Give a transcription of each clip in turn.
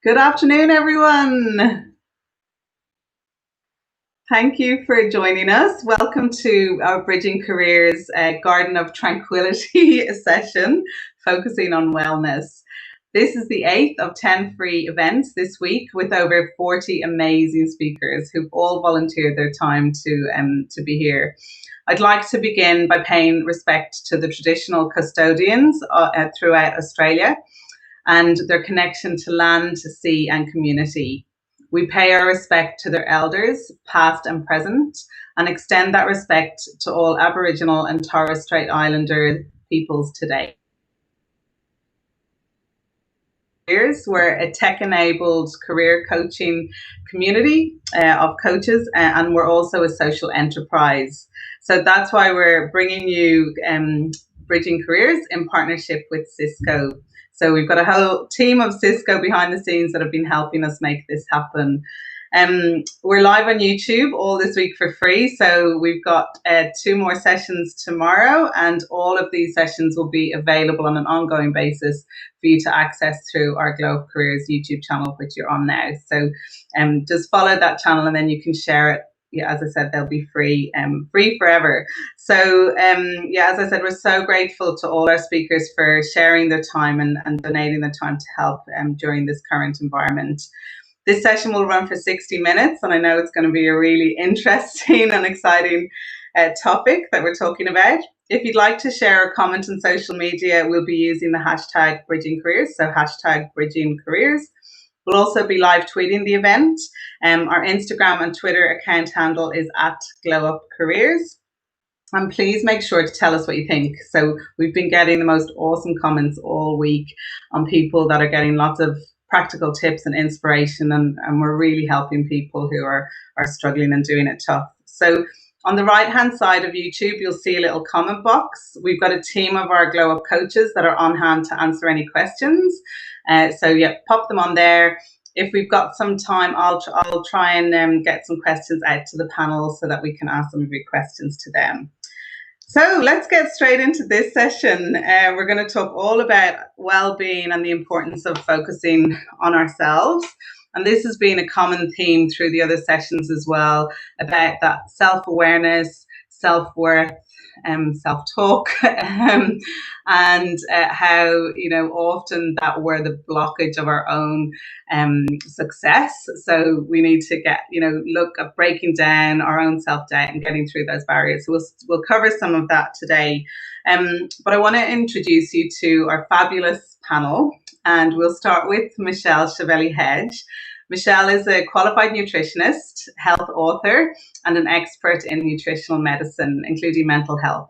Good afternoon, everyone. Thank you for joining us. Welcome to our Bridging Careers Garden of Tranquility session, focusing on wellness. This is the 8th of 10 free events this week with over 40 amazing speakers who've all volunteered their time to be here. I'd like to begin by paying respect to the traditional custodians throughout Australia and their connection to land, sea, and community. We pay our respect to their elders, past and present, and extend that respect to all Aboriginal and Torres Strait Islander peoples today. We're a tech-enabled career coaching community of coaches, and we're also a social enterprise. So that's why we're bringing you Bridging Careers in partnership with Cisco. So we've got a whole team of Cisco behind the scenes that have been helping us make this happen. We're live on YouTube all this week for free. So we've got 2 more sessions tomorrow, and all of these sessions will be available on an ongoing basis for you to access through our Glow Up Careers YouTube channel, which you're on now. So just follow that channel and then you can share it. Yeah, as I said, they'll be free forever. So yeah, as I said, we're so grateful to all our speakers for sharing their time and donating their time to help during this current environment. This session will run for 60 minutes, and I know it's going to be a really interesting and exciting topic that we're talking about. If you'd like to share or comment on social media, we'll be using the hashtag BridgingCareers, so hashtag BridgingCareers. We'll also be live tweeting the event. Our Instagram and Twitter account handle is @GlowUpCareers. And please make sure to tell us what you think. So we've been getting the most awesome comments all week on people that are getting lots of practical tips and inspiration, and we're really helping people who are struggling and doing it tough. So on the right hand side of YouTube, you'll see a little comment box. We've got a team of our Glow Up coaches that are on hand to answer any questions. So yeah, pop them on there. If we've got some time, I'll try and get some questions out to the panel so that we can ask some of your questions to them. So let's get straight into this session. We're going to talk all about well-being and the importance of focusing on ourselves. And this has been a common theme through the other sessions as well, about that self-awareness, self-worth, self-talk, and how, you know, often that we're the blockage of our own success. So we need to get, you know, look at breaking down our own self-doubt and getting through those barriers. So we'll cover some of that today. But I want to introduce you to our fabulous panel, and we'll start with Michelle Cheveley-Hedge. Michelle is a qualified nutritionist, health author, and an expert in nutritional medicine, including mental health.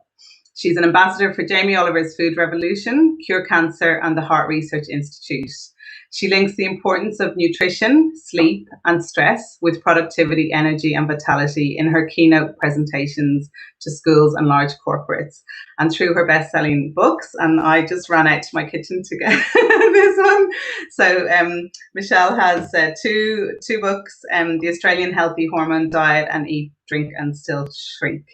She's an ambassador for Jamie Oliver's Food Revolution, Cure Cancer, and the Heart Research Institute. She links the importance of nutrition, sleep, and stress with productivity, energy, and vitality in her keynote presentations to schools and large corporates, and through her best-selling books. And I just ran out to my kitchen to get this one. So Michelle has two books, The Australian Healthy Hormone Diet and Eat, Drink, and Still Shrink.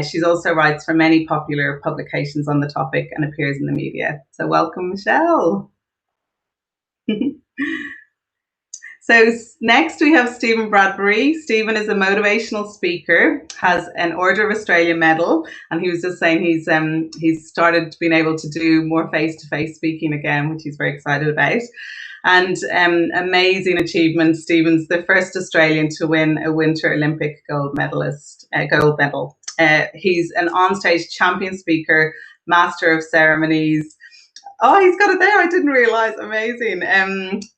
She also writes for many popular publications on the topic and appears in the media. So welcome, Michelle. So next we have Stephen Bradbury. Stephen is a motivational speaker, has an Order of Australia medal, and he was just saying he's started being able to do more face-to-face speaking again, which he's very excited about. And amazing achievement. Stephen's the first Australian to win a Winter Olympic gold medal. He's an onstage champion speaker, master of ceremonies. Oh, he's got it there. I didn't realize. Amazing.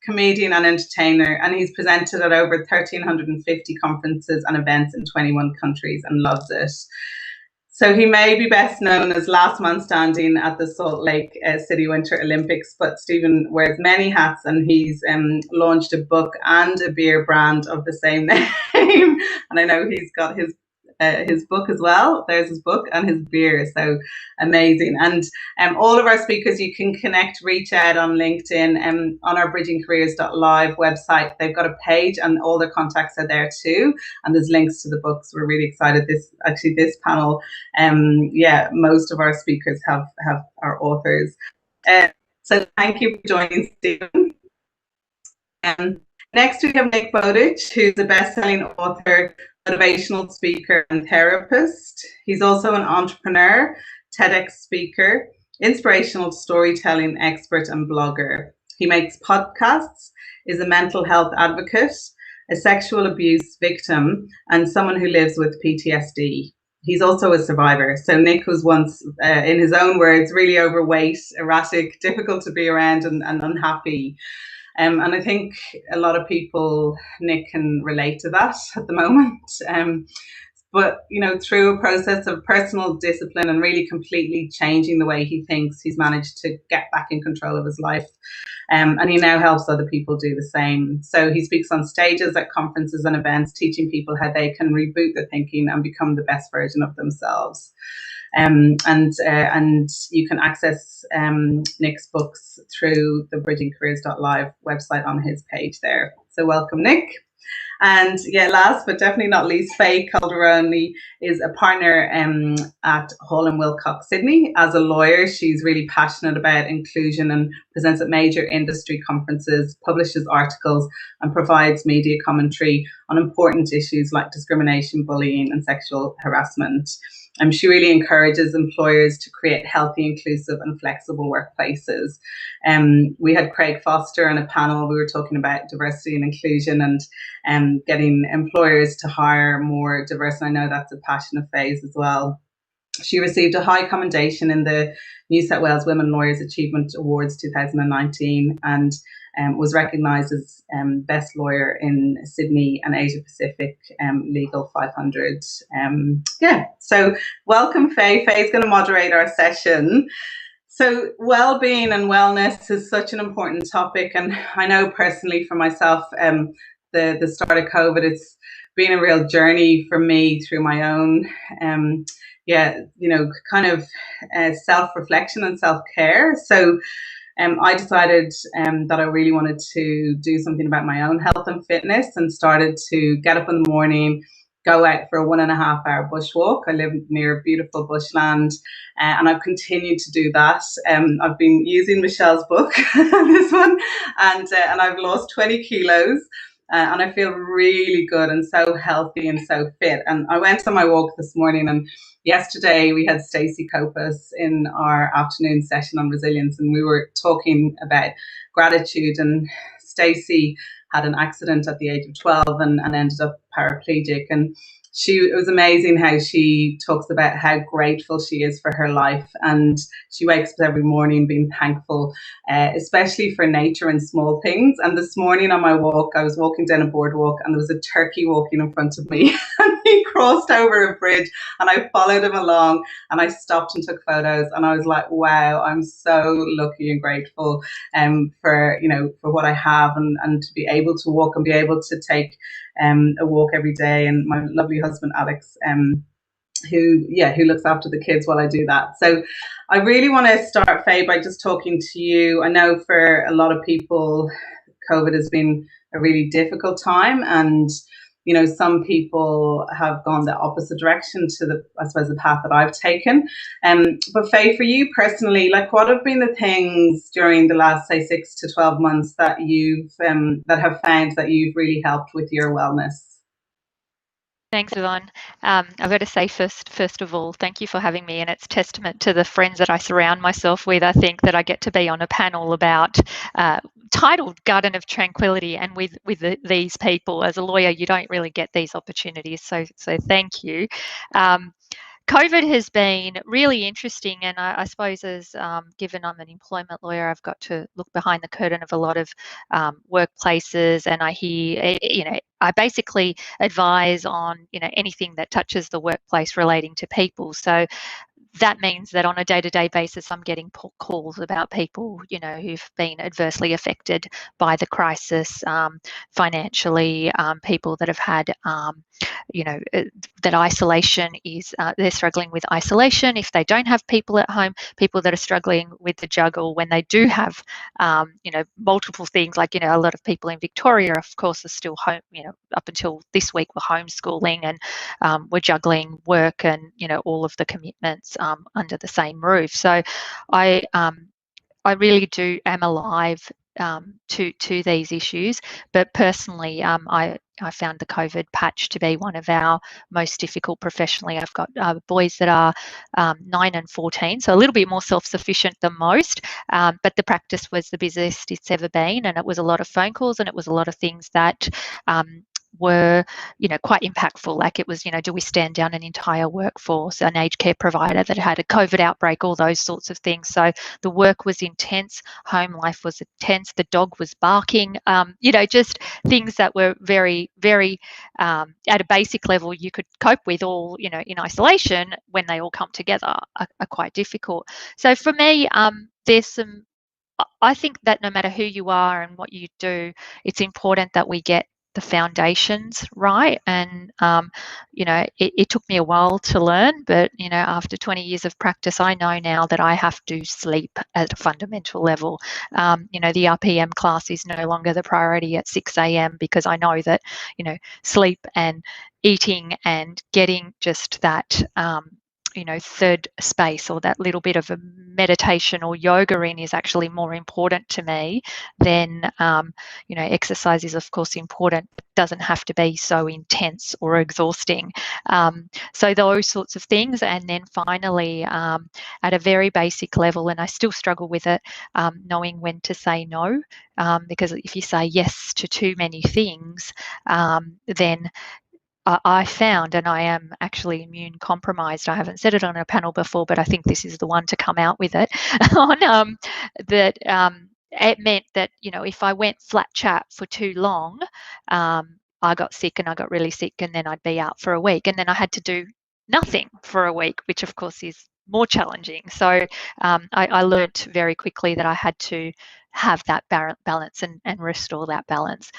Comedian and entertainer. And he's presented at over 1,350 conferences and events in 21 countries and loves it. So he may be best known as last man standing at the Salt Lake City Winter Olympics, but Stephen wears many hats, and he's launched a book and a beer brand of the same name. And I know he's got his book as well. There's his book and his beer. So amazing. And all of our speakers, you can connect, reach out on LinkedIn, on our BridgingCareers.live website. They've got a page and all their contacts are there too. And there's links to the books. We're really excited. This panel, yeah, most of our speakers have our authors. So thank you for joining, Stephen. Next, we have Nick Bowditch, who's a best-selling author, motivational speaker, and therapist. He's also an entrepreneur, TEDx speaker, inspirational storytelling expert, and blogger. He makes podcasts, is a mental health advocate, a sexual abuse victim, and someone who lives with PTSD. He's also a survivor. So Nick was once, in his own words, really overweight, erratic, difficult to be around, and unhappy. And I think a lot of people, Nick, can relate to that at the moment. But, through a process of personal discipline and really completely changing the way he thinks, he's managed to get back in control of his life. And he now helps other people do the same. So he speaks on stages at conferences and events, teaching people how they can reboot their thinking and become the best version of themselves. And you can access Nick's books through the BridgingCareers.live website on his page there. So welcome, Nick. And last but definitely not least, Faye Calderoni is a partner at Hall & Wilcox Sydney. As a lawyer, she's really passionate about inclusion and presents at major industry conferences, publishes articles, and provides media commentary on important issues like discrimination, bullying, and sexual harassment. She really encourages employers to create healthy, inclusive, and flexible workplaces. We had Craig Foster on a panel. We were talking about diversity and inclusion and getting employers to hire more diverse. And I know that's a passion of Faye's as well. She received a high commendation in the New South Wales Women Lawyers Achievement Awards 2019 and was recognised as Best Lawyer in Sydney and Asia Pacific Legal 500. So welcome, Faye. Faye's going to moderate our session. So well-being and wellness is such an important topic, and I know personally for myself, the start of COVID, it's been a real journey for me through my own self-reflection and self-care. So I decided that I really wanted to do something about my own health and fitness, and started to get up in the morning, go out for a 1.5 hour bushwalk. I live near beautiful bushland, and I've continued to do that. I've been using Michelle's book, this one, and I've lost 20 kilos. And I feel really good and so healthy and so fit. And I went on my walk this morning, and yesterday we had Stacey Copas in our afternoon session on resilience, and we were talking about gratitude. And Stacey had an accident at the age of 12 and ended up paraplegic. And it was amazing how she talks about how grateful she is for her life, and she wakes up every morning being thankful, especially for nature and small things. And this morning on my walk, I was walking down a boardwalk, and there was a turkey walking in front of me, and he crossed over a bridge, and I followed him along, and I stopped and took photos, and I was like, wow, I'm so lucky and grateful for what I have, and to be able to walk and be able to take a walk every day. And my lovely husband Alex, who looks after the kids while I do that. So I really want to start, Faye, by just talking to you. I know for a lot of people, COVID has been a really difficult time, and some people have gone the opposite direction to the path that I've taken. But Faye, for you personally, what have been the things during the last, say, 6 to 12 months that you've that have found that you've really helped with your wellness? Thanks, Yvonne. I've got to say first of all, thank you for having me, and it's testament to the friends that I surround myself with. I think that I get to be on a panel about titled Garden of Tranquility, and with these people. As a lawyer, you don't really get these opportunities, so thank you. COVID has been really interesting, and I suppose as given I'm an employment lawyer, I've got to look behind the curtain of a lot of workplaces, and I hear, I basically advise on, anything that touches the workplace relating to people. So that means that on a day-to-day basis, I'm getting calls about people, who've been adversely affected by the crisis financially, people that have had, that isolation is, they're struggling with isolation if they don't have people at home, people that are struggling with the juggle when they do have, multiple things, like, a lot of people in Victoria, of course, are still home, up until this week we're homeschooling, and we're juggling work and, all of the commitments under the same roof. So I really am alive to these issues. But personally, I found the COVID patch to be one of our most difficult professionally. I've got boys that are 9 and 14, so a little bit more self-sufficient than most, but the practice was the busiest it's ever been, and it was a lot of phone calls, and it was a lot of things that were, quite impactful. Like it was, do we stand down an entire workforce, an aged care provider that had a COVID outbreak, all those sorts of things. So the work was intense, home life was intense, the dog was barking, just things that were very, very at a basic level you could cope with all, in isolation. When they all come together are quite difficult. So for me, I think that no matter who you are and what you do, it's important that we get the foundations right. And it took me a while to learn, but after 20 years of practice, I know now that I have to sleep at a fundamental level. The RPM class is no longer the priority at 6 a.m. because I know that sleep and eating and getting just that third space, or that little bit of a meditation or yoga in, is actually more important to me than exercise is of course important, but doesn't have to be so intense or exhausting. So those sorts of things. And then finally, at a very basic level, and I still struggle with it, knowing when to say no, because if you say yes to too many things, then I found, and I am actually immune compromised. I haven't said it on a panel before, but I think this is the one to come out with it. on that it meant that if I went flat chat for too long, I got sick, and I got really sick, and then I'd be out for a week, and then I had to do nothing for a week, which of course is more challenging. So I learnt very quickly that I had to have that balance and restore that balance.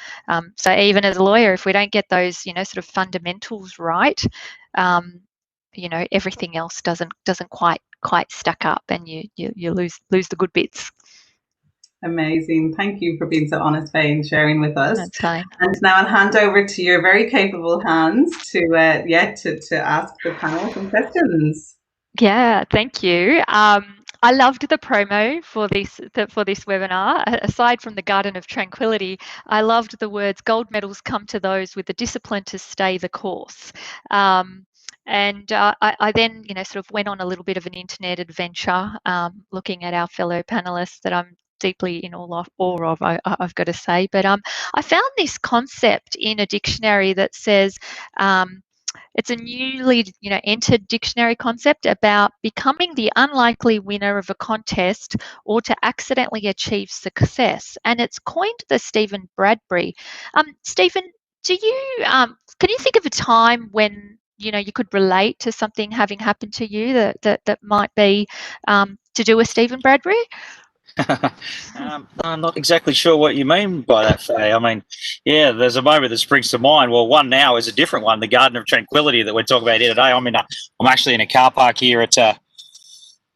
So even as a lawyer, if we don't get those, sort of fundamentals right, everything else doesn't quite stack up, and you lose the good bits. Amazing. Thank you for being so honest, Faye, and sharing with us. That's fine. And now I'll hand over to your very capable hands to ask the panel some questions. Yeah, thank you. I loved the promo for this webinar. Aside from the Garden of Tranquility, I loved the words "gold medals come to those with the discipline to stay the course." And I then, sort of went on a little bit of an internet adventure, looking at our fellow panelists that I'm deeply in awe of, I've got to say. But I found this concept in a dictionary that says, it's a newly, entered dictionary concept about becoming the unlikely winner of a contest or to accidentally achieve success, and it's coined the Stephen Bradbury. Stephen, do you can you think of a time when you could relate to something having happened to you that might be to do with Stephen Bradbury? I'm not exactly sure what you mean by that, Faye. I mean, yeah, there's a moment that springs to mind. Well, one now is a different one, the Garden of Tranquility that we're talking about here today. I'm actually in a car park here at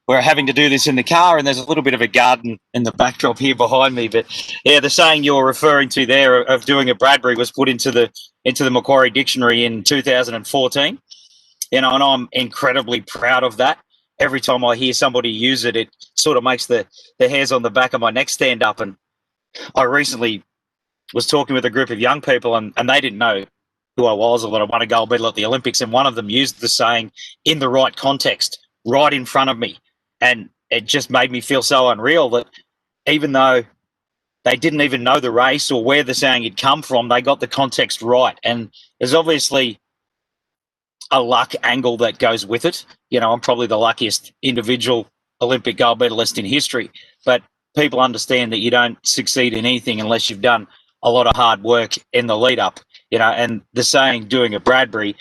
we're having to do this in the car, and there's a little bit of a garden in the backdrop here behind me. But yeah, the saying you're referring to there of doing a Bradbury was put into the Macquarie Dictionary in 2014. And I'm incredibly proud of that. Every time I hear somebody use it, it sort of makes the hairs on the back of my neck stand up. And I recently was talking with a group of young people, and they didn't know who I was or that I won a gold medal at the Olympics. And one of them used the saying in the right context, right in front of me. And it just made me feel so unreal that even though they didn't even know the race or where the saying had come from, they got the context right. And there's obviously a luck angle that goes with it. I'm probably the luckiest individual Olympic gold medalist in history, but people understand that you don't succeed in anything unless you've done a lot of hard work in the lead up, and the saying doing a Bradbury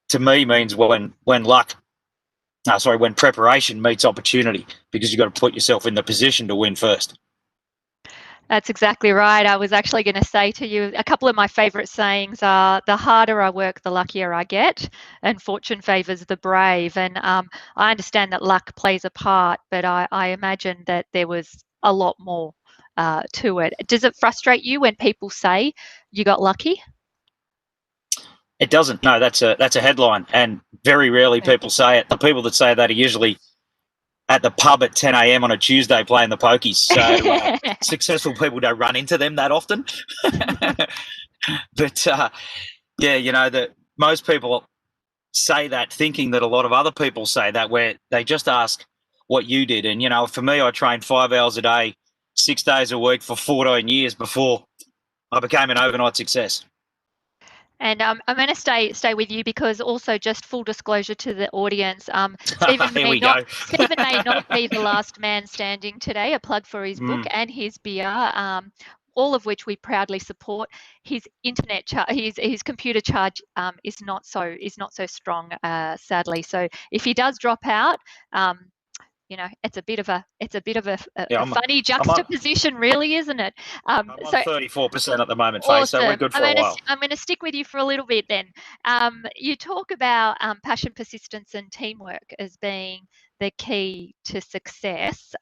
to me means when preparation meets opportunity, because you've got to put yourself in the position to win first. That's exactly right. I was actually going to say to you, a couple of my favourite sayings are, the harder I work, the luckier I get, and fortune favours the brave. And I understand that luck plays a part, but I imagine that there was a lot more to it. Does it frustrate you when people say you got lucky? It doesn't. No, that's a headline, and very rarely people say it. The people that say that are usually at the pub at 10 a.m. on a Tuesday playing the pokies. So successful people don't run into them that often. But yeah, that most people say that thinking that a lot of other people say that, where they just ask what you did. And, for me, I trained 5 hours a day, 6 days a week for 14 years before I became an overnight success. And I'm going to stay with you, because also, just full disclosure to the audience, Stephen may not be the last man standing today. A plug for his book and his beer, all of which we proudly support. His his computer charge is not so strong, sadly. So if he does drop out, it's a bit of a funny juxtaposition, really, isn't it? I'm on 34% at the moment, awesome. Faye, so we're good for a while. I'm going to stick with you for a little bit then. You talk about passion, persistence, and teamwork as being the key to success.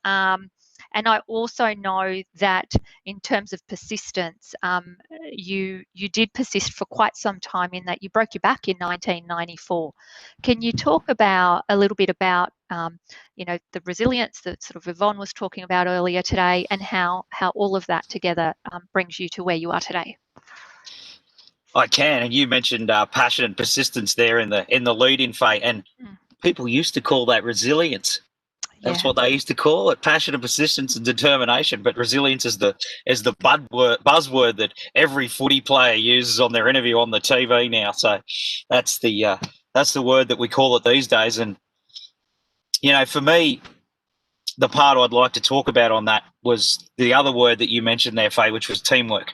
And I also know that in terms of persistence, you did persist for quite some time, in that you broke your back in 1994. Can you talk a little bit about the resilience that sort of Yvonne was talking about earlier today, and how all of that together brings you to where you are today? I can, and you mentioned passion and persistence there in the lead-in, Faye, and people used to call that resilience. That's what they used to call it: passion and persistence and determination. But resilience is the buzzword that every footy player uses on their interview on the TV now. So that's the word that we call it these days. And for me, the part I'd like to talk about on that was the other word that you mentioned there, Faye, which was teamwork.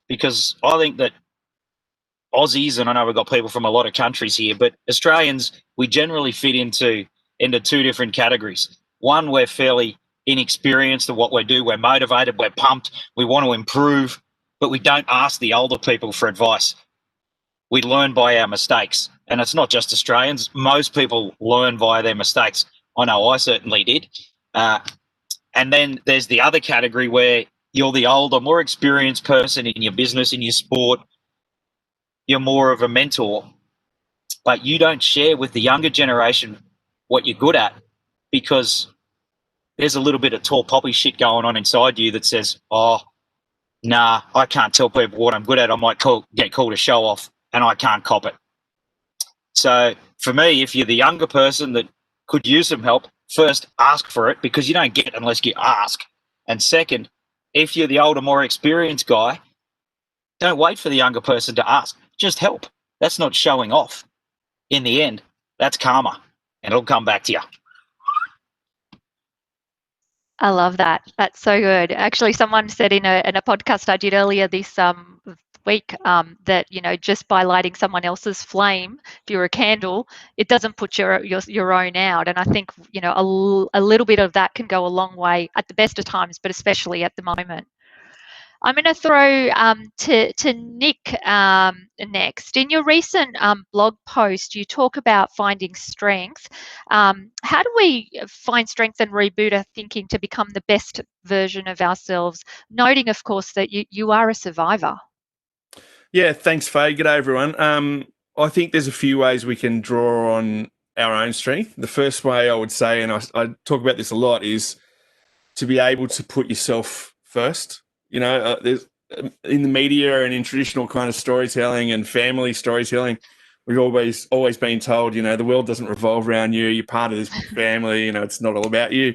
Because I think that Aussies, and I know we've got people from a lot of countries here, but Australians, we generally fit into two different categories. One, we're fairly inexperienced at what we do. We're motivated, we're pumped, we want to improve, but we don't ask the older people for advice. We learn by our mistakes. And it's not just Australians. Most people learn via their mistakes. I know I certainly did. And then there's the other category where you're the older, more experienced person in your business, in your sport. You're more of a mentor, but you don't share with the younger generation what you're good at, because there's a little bit of tall poppy shit going on inside you that says, oh, nah, I can't tell people what I'm good at. I might get called a show off, and I can't cop it. So for me, if you're the younger person that could use some help, first, ask for it, because you don't get it unless you ask. And second, if you're the older, more experienced guy, don't wait for the younger person to ask. Just help. That's not showing off. In the end, that's karma, and it'll come back to you. I love that. That's so good. Actually, someone said in a podcast I did earlier this week that just by lighting someone else's flame, if you're a candle, it doesn't put your own out. And I think a little bit of that can go a long way at the best of times, but especially at the moment. I'm going to throw to Nick next. In your recent blog post, you talk about finding strength. How do we find strength and reboot our thinking to become the best version of ourselves, noting, of course, that you are a survivor? Yeah, thanks, Faye. G'day, everyone. I think there's a few ways we can draw on our own strength. The first way I would say, and I talk about this a lot, is to be able to put yourself first. There's in the media and in traditional kind of storytelling and family storytelling, we've always been told, the world doesn't revolve around you. You're part of this family. It's not all about you.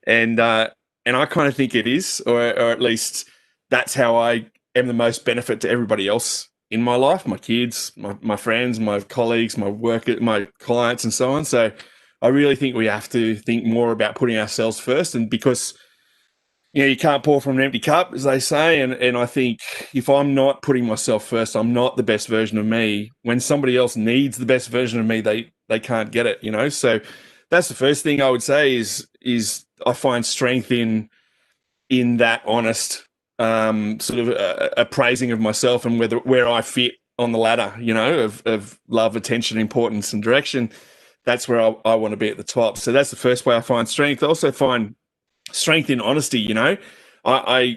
And I kind of think it is, or at least that's how I am the most benefit to everybody else in my life, my kids, my friends, my colleagues, my work, my clients, and so on. So I really think we have to think more about putting ourselves first, and because you can't pour from an empty cup, as they say. And I think if I'm not putting myself first, I'm not the best version of me. When somebody else needs the best version of me, they can't get it, So that's the first thing I would say is I find strength in that honest sort of appraising of myself and where I fit on the ladder, of love, attention, importance, and direction. That's where I want to be at the top. So that's the first way I find strength. I also find strength in honesty. I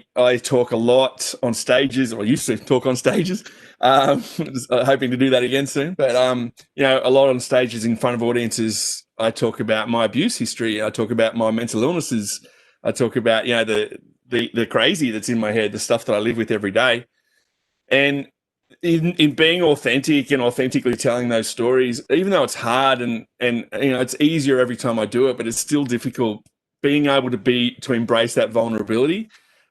talk a lot on stages, or used to talk on stages, hoping to do that again soon. But a lot on stages in front of audiences I talk about my abuse history. I talk about my mental illnesses. I talk about, you know, the crazy that's in my head, the stuff that I live with every day. And in being authentic and authentically telling those stories, even though it's hard and you know, it's easier every time I do it, but it's still difficult. Being able to embrace that vulnerability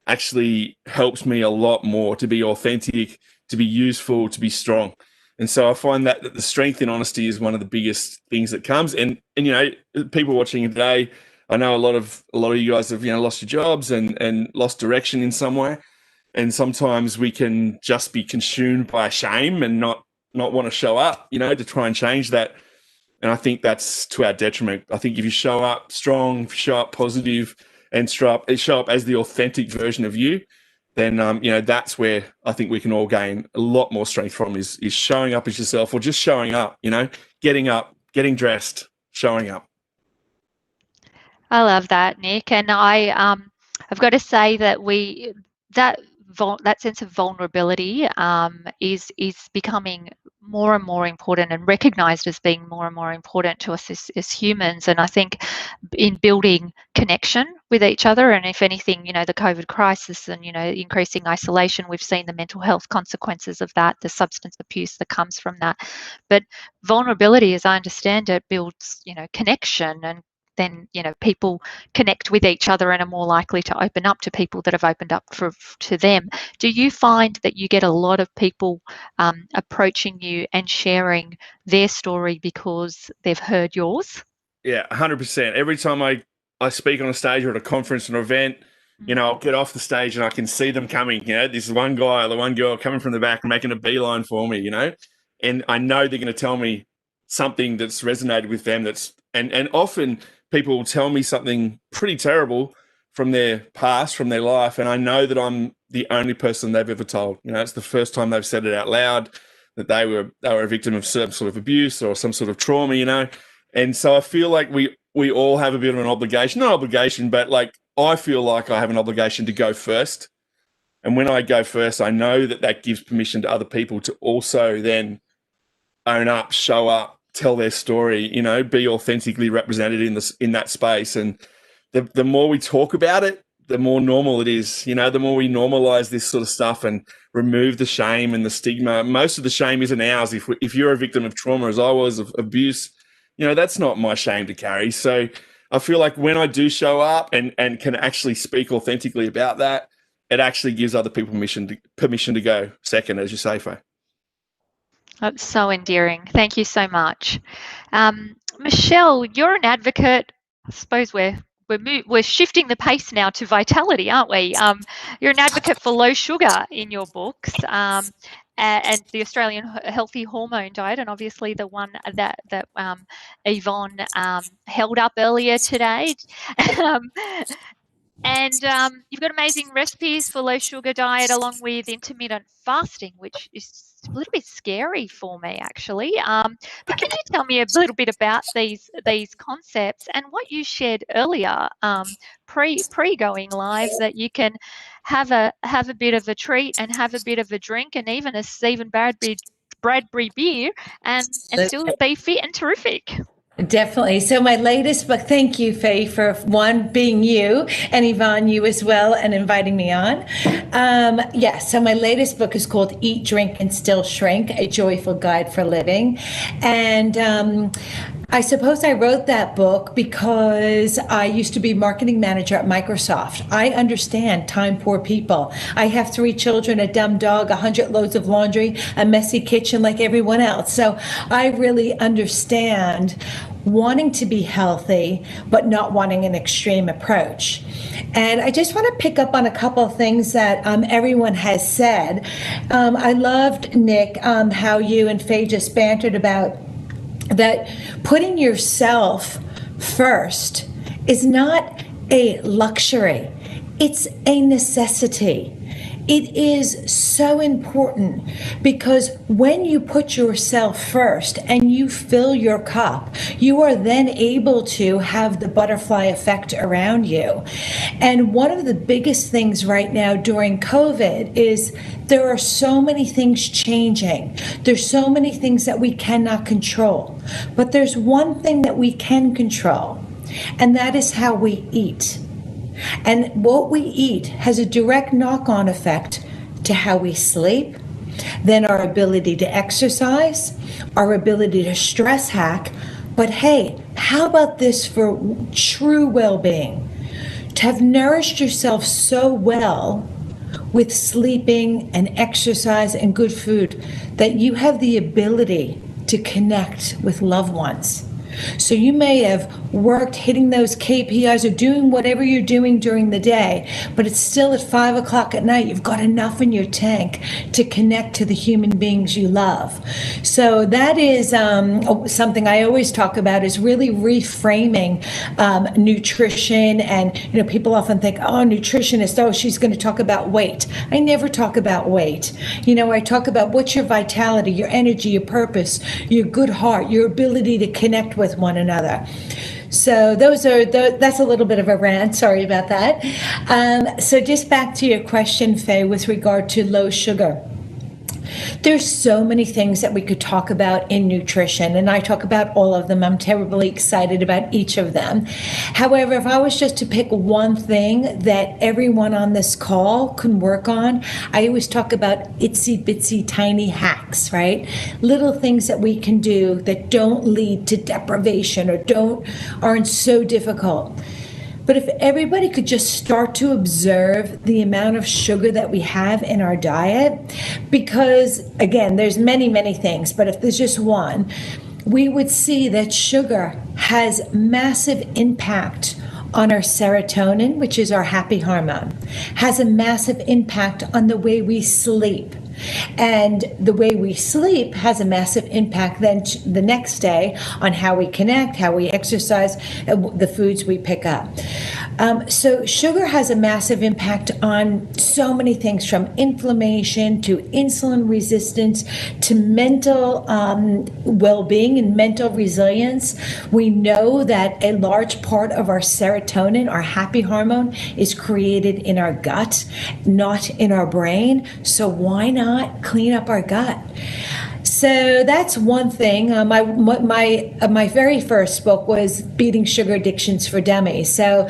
actually helps me a lot more to be authentic, to be useful, to be strong. And so I find that the strength in honesty is one of the biggest things that comes. And you know, people watching today, I know a lot of you guys have, you know, lost your jobs and lost direction in some way. And sometimes we can just be consumed by shame and not want to show up, you know, to try and change that. And I think that's to our detriment. I think if you show up strong, if you show up positive, and show up as the authentic version of you, then you know, that's where I think we can all gain a lot more strength from is showing up as yourself, or just showing up, you know, getting up, getting dressed, showing up. I love that, Nick, and I've got to say that that sense of vulnerability is becoming more and more important and recognised as being more and more important to us as humans. And I think in building connection with each other, and if anything, you know, the COVID crisis and, you know, increasing isolation, we've seen the mental health consequences of that, the substance abuse that comes from that. But vulnerability, as I understand it, builds, you know, connection, and then, you know, people connect with each other and are more likely to open up to people that have opened up to them. Do you find that you get a lot of people approaching you and sharing their story because they've heard yours? Yeah, 100%. Every time I speak on a stage or at a conference or an event, you know, I'll get off the stage and I can see them coming. You know, this one guy or the one girl coming from the back and making a beeline for me, you know, and I know they're going to tell me something that's resonated with them. And often people will tell me something pretty terrible from their past, from their life, and I know that I'm the only person they've ever told. You know, it's the first time they've said it out loud, that they were a victim of some sort of abuse or some sort of trauma, you know. And so I feel like we all have a bit of an obligation, not obligation, but like I feel like I have an obligation to go first. And when I go first, I know that gives permission to other people to also then own up, show up, tell their story, you know, be authentically represented in that space. And the more we talk about it, the more normal it is. You know, the more we normalize this sort of stuff and remove the shame and the stigma. Most of the shame isn't ours. If you're a victim of trauma, as I was, of abuse, you know, that's not my shame to carry. So I feel like when I do show up and can actually speak authentically about that, it actually gives other people permission to go second, as you say, Faye. That's so endearing. Thank you so much. Michelle, you're an advocate. I suppose we're shifting the pace now to vitality, aren't we? You're an advocate for low sugar in your books, and the Australian healthy hormone diet, and obviously the one that Yvonne held up earlier today. And you've got amazing recipes for low sugar diet along with intermittent fasting, which is a little bit scary for me, actually. But can you tell me a little bit about these concepts and what you shared earlier, pre going live, that you can have a bit of a treat and have a bit of a drink and even a Stephen Bradbury beer and still be fit and terrific? Definitely. So my latest book, thank you, Faye, for one, being you, and Yvonne, you as well, and inviting me on. So my latest book is called Eat, Drink, and Still Shrink, A Joyful Guide for Living. And I suppose I wrote that book because I used to be marketing manager at Microsoft. I understand time-poor people. I have 3 children, a dumb dog, 100 loads of laundry, a messy kitchen like everyone else. So I really understand wanting to be healthy, but not wanting an extreme approach. And I just want to pick up on a couple of things that everyone has said. I loved, Nick, how you and Faye just bantered about that putting yourself first is not a luxury, it's a necessity. It is so important because when you put yourself first and you fill your cup, you are then able to have the butterfly effect around you. And one of the biggest things right now during COVID is there are so many things changing. There's so many things that we cannot control. But there's one thing that we can control, and that is how we eat. And what we eat has a direct knock-on effect to how we sleep, then our ability to exercise, our ability to stress hack. But hey, how about this for true well-being? To have nourished yourself so well with sleeping and exercise and good food that you have the ability to connect with loved ones. So you may have worked hitting those KPIs or doing whatever you're doing during the day, but it's still at 5 o'clock at night. You've got enough in your tank to connect to the human beings you love. So that is something I always talk about, is really reframing nutrition. And people often think, oh, nutritionist, oh, she's going to talk about weight. I never talk about weight. I talk about what's your vitality, your energy, your purpose, your good heart, your ability to connect with one another. So that's a little bit of a rant. Sorry about that. So just back to your question, Faye, with regard to low sugar. There's so many things that we could talk about in nutrition, and I talk about all of them. I'm terribly excited about each of them. However, if I was just to pick one thing that everyone on this call can work on, I always talk about itsy bitsy tiny hacks, right? Little things that we can do that don't lead to deprivation or aren't so difficult. But if everybody could just start to observe the amount of sugar that we have in our diet, because again, there's many, many things, but if there's just one, we would see that sugar has massive impact on our serotonin, which is our happy hormone, has a massive impact on the way we sleep. And the way we sleep has a massive impact then the next day on how we connect, how we exercise, the foods we pick up. So sugar has a massive impact on so many things, from inflammation to insulin resistance to mental well-being and mental resilience. We know that a large part of our serotonin, our happy hormone, is created in our gut, not in our brain. So why not clean up our gut? So that's one thing. My very first book was Beating Sugar Addictions for Dummies. So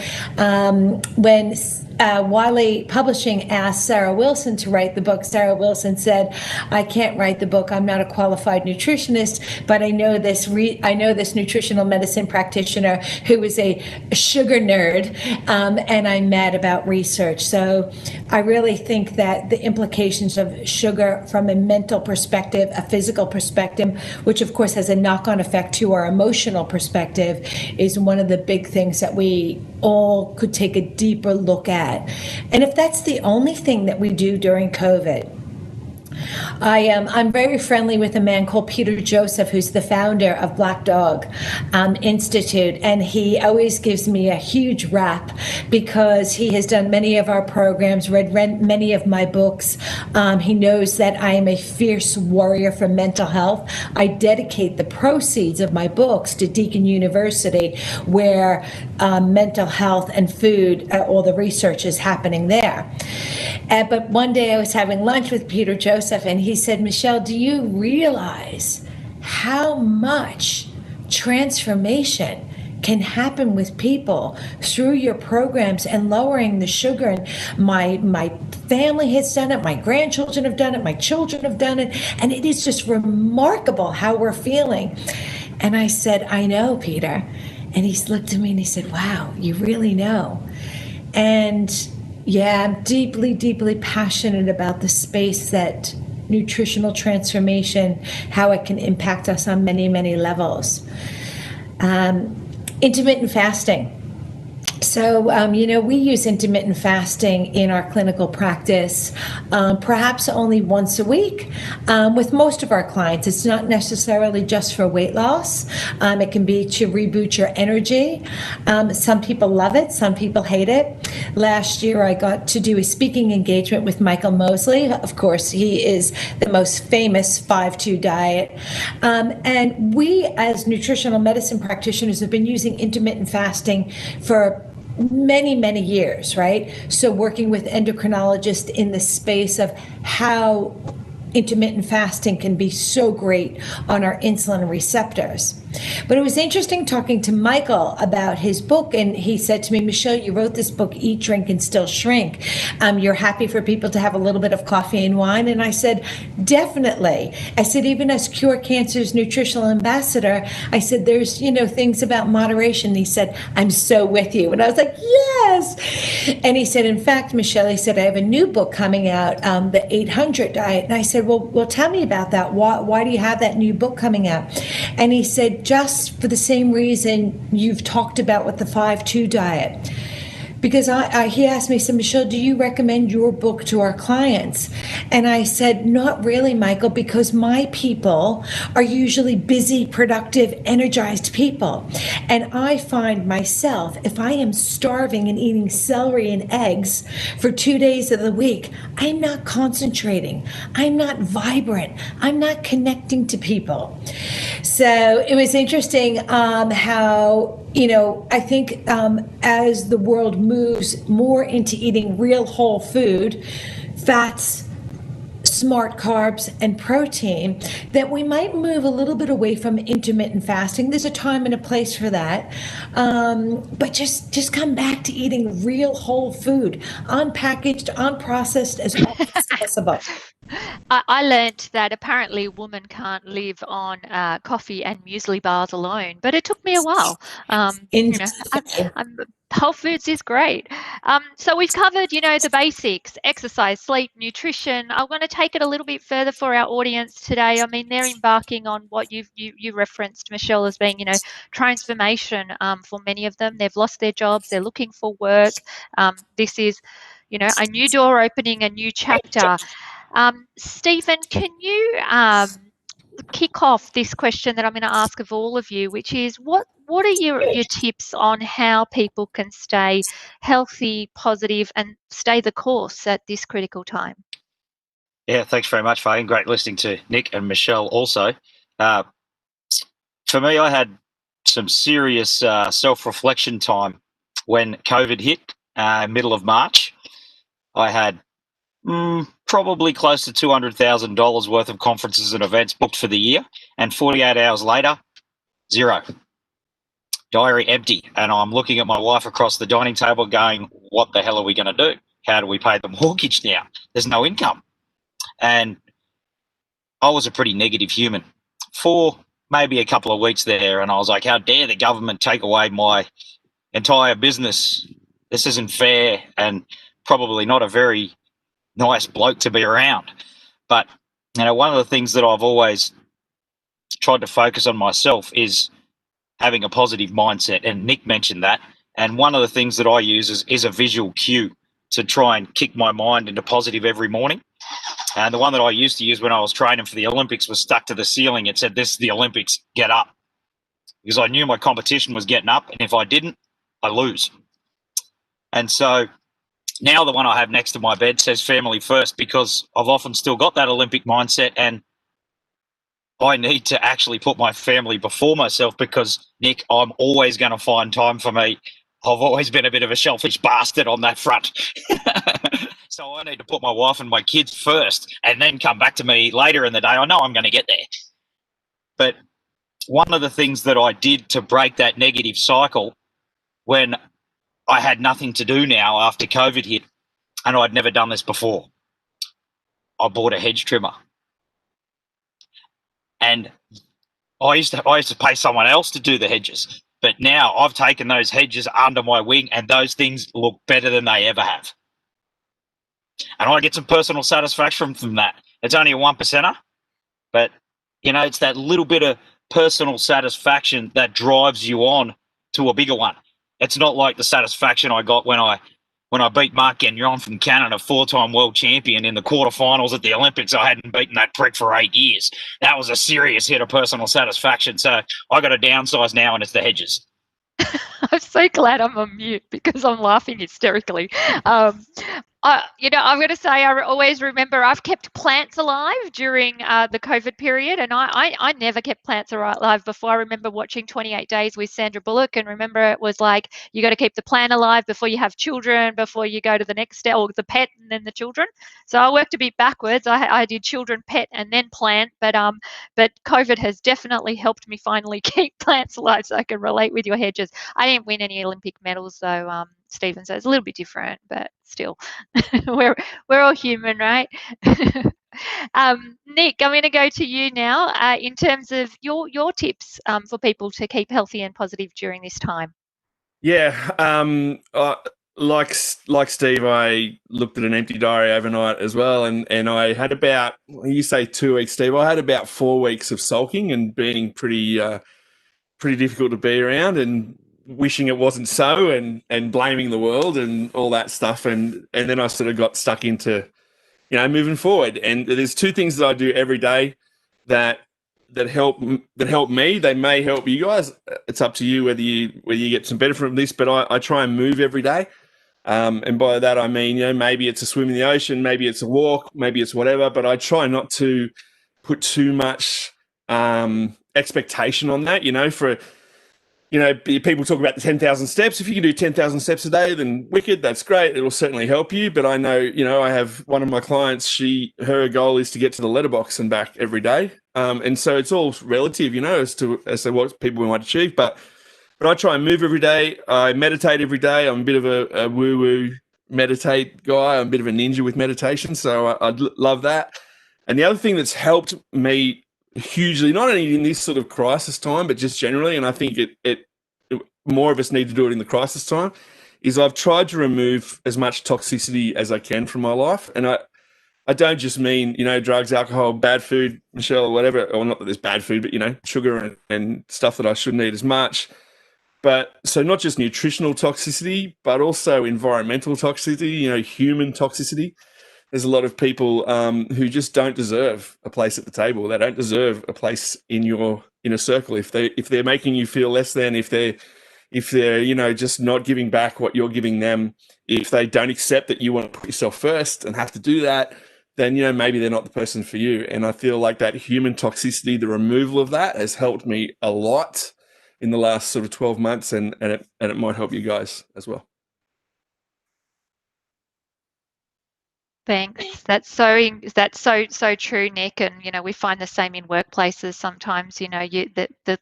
when Wiley Publishing asked Sarah Wilson to write the book, Sarah Wilson said, "I can't write the book. I'm not a qualified nutritionist, but I know this nutritional medicine practitioner who is a sugar nerd, and I'm mad about research." So I really think that the implications of sugar from a mental perspective, a physical perspective, which of course has a knock-on effect to our emotional perspective, is one of the big things that we all could take a deeper look at. And if that's the only thing that we do during COVID, I'm very friendly with a man called Peter Joseph, who's the founder of Black Dog Institute, and he always gives me a huge rap because he has done many of our programs, read many of my books. He knows that I am a fierce warrior for mental health. I dedicate the proceeds of my books to Deakin University, where mental health and food, all the research is happening there. But one day I was having lunch with Peter Joseph, and he said, "Michelle, do you realize how much transformation can happen with people through your programs and lowering the sugar? And my family has done it, my grandchildren have done it, my children have done it, and it is just remarkable how we're feeling." And I said, "I know, Peter." And he looked at me and he said, "Wow, you really know." And yeah, I'm deeply, deeply passionate about the space that nutritional transformation, how it can impact us on many, many levels. Intermittent fasting. So, we use intermittent fasting in our clinical practice, perhaps only once a week. With most of our clients, it's not necessarily just for weight loss. It can be to reboot your energy. Some people love it, some people hate it. Last year, I got to do a speaking engagement with Michael Mosley. Of course, he is the most famous 5-2 diet. And we, as nutritional medicine practitioners, have been using intermittent fasting for many years, right? So working with endocrinologists in the space of how intermittent fasting can be so great on our insulin receptors. But it was interesting talking to Michael about his book, and he said to me, Michelle, you wrote this book, Eat, Drink, and Still Shrink. You're happy for people to have a little bit of coffee and wine? And I said, definitely. I said, even as Cure Cancer's nutritional ambassador, I said, there's, things about moderation. And he said, I'm so with you. And I was like, yes. And he said, in fact, Michelle, he said, I have a new book coming out, the 800 diet. And I said, well, tell me about that. Why do you have that new book coming out? And he said, just for the same reason you've talked about with the 5-2 diet. Because he asked me, so Michelle, do you recommend your book to our clients? And I said, not really, Michael, because my people are usually busy, productive, energized people. And I find myself, if I am starving and eating celery and eggs for 2 days of the week, I'm not concentrating. I'm not vibrant. I'm not connecting to people. So it was interesting how, I think as the world moves more into eating real whole food, fats, smart carbs, and protein, that we might move a little bit away from intermittent fasting. There's a time and a place for that. But just come back to eating real whole food, unpackaged, unprocessed as often as possible. I learned that apparently a woman can't live on coffee and muesli bars alone, but it took me a while. Whole foods is great. So we've covered, the basics: exercise, sleep, nutrition. I want to take it a little bit further for our audience today. I mean, they're embarking on what you referenced, Michelle, as being, transformation for many of them. They've lost their jobs. They're looking for work. This is, a new door opening, a new chapter. Stephen, can you kick off this question that I'm going to ask of all of you, which is what are your tips on how people can stay healthy, positive, and stay the course at this critical time? Yeah, thanks very much, Faye. Great listening to Nick and Michelle also. For me, I had some serious self-reflection time when COVID hit, middle of March. I had probably close to $200,000 worth of conferences and events booked for the year, and 48 hours later, zero. Diary empty. And I'm looking at my wife across the dining table going, what the hell are we going to do? How do we pay the mortgage now? There's no income. And I was a pretty negative human for maybe a couple of weeks there, and I was like, how dare the government take away my entire business? This isn't fair, and probably not a very nice bloke to be around. But one of the things that I've always tried to focus on myself is having a positive mindset, and Nick mentioned that. And one of the things that I use is a visual cue to try and kick my mind into positive every morning. And the one that I used to use when I was training for the Olympics was stuck to the ceiling. It said, "This is the Olympics, get up." Because I knew my competition was getting up, and if I didn't, I lose. And so now the one I have next to my bed says family first, because I've often still got that Olympic mindset, and I need to actually put my family before myself because, Nick, I'm always going to find time for me. I've always been a bit of a selfish bastard on that front. So I need to put my wife and my kids first and then come back to me later in the day. I know I'm going to get there. But one of the things that I did to break that negative cycle when I had nothing to do now after COVID hit, and I'd never done this before, I bought a hedge trimmer. And I used to pay someone else to do the hedges, but now I've taken those hedges under my wing, and those things look better than they ever have. And I get some personal satisfaction from that. It's only a 1%er, but it's that little bit of personal satisfaction that drives you on to a bigger one. it's not like the satisfaction I got when I beat Mark Gagnon from Canada, 4-time world champion, in the quarterfinals at the Olympics. I hadn't beaten that prick for 8 years. That was a serious hit of personal satisfaction. So I got to downsize now, and it's the hedges. I'm so glad I'm on mute because I'm laughing hysterically. I'm going to say I always remember I've kept plants alive during the COVID period, and I never kept plants alive before. I remember watching 28 Days with Sandra Bullock, and remember it was like you got to keep the plant alive before you have children, before you go to the next step, or the pet and then the children. So I worked a bit backwards. I did children, pet, and then plant, but COVID has definitely helped me finally keep plants alive, so I can relate with your hedges. I didn't win any Olympic medals though, Stephen, so it's a little bit different, but still, we're all human, right? Nick, I'm going to go to you now in terms of your tips for people to keep healthy and positive during this time. Yeah, like Steve, I looked at an empty diary overnight as well, and I had about, you say 2 weeks, Steve, I had about 4 weeks of sulking and being pretty difficult to be around, and wishing it wasn't so, and blaming the world and all that stuff, and then I sort of got stuck into, moving forward. And there's 2 things that I do every day that help me. They may help you guys. It's up to you whether you get some benefit from this, but I try and move every day. And by that I mean, maybe it's a swim in the ocean, maybe it's a walk, maybe it's whatever, but I try not to put too much expectation on that, people talk about the 10,000 steps. If you can do 10,000 steps a day, then wicked, that's great. It'll certainly help you. But I know, I have one of my clients, her goal is to get to the letterbox and back every day. And so it's all relative, as to what people might achieve. But I try and move every day. I meditate every day. I'm a bit of a woo-woo meditate guy. I'm a bit of a ninja with meditation. So I love that. And the other thing that's helped me hugely, not only in this sort of crisis time, but just generally, and I think it more of us need to do it in the crisis time, is I've tried to remove as much toxicity as I can from my life. And I don't just mean, drugs, alcohol, bad food, Michelle, or whatever, or not that there's bad food, but, sugar and stuff that I shouldn't eat as much. But so not just nutritional toxicity, but also environmental toxicity, human toxicity. There's a lot of people who just don't deserve a place at the table. They don't deserve a place in your inner circle. If they're making you feel less than, if they're just not giving back what you're giving them, if they don't accept that you want to put yourself first and have to do that, then maybe they're not the person for you. And I feel like that human toxicity, the removal of that, has helped me a lot in the last sort of 12 months, and it might help you guys as well. Thanks. That's so true, Nick. And we find the same in workplaces. Sometimes the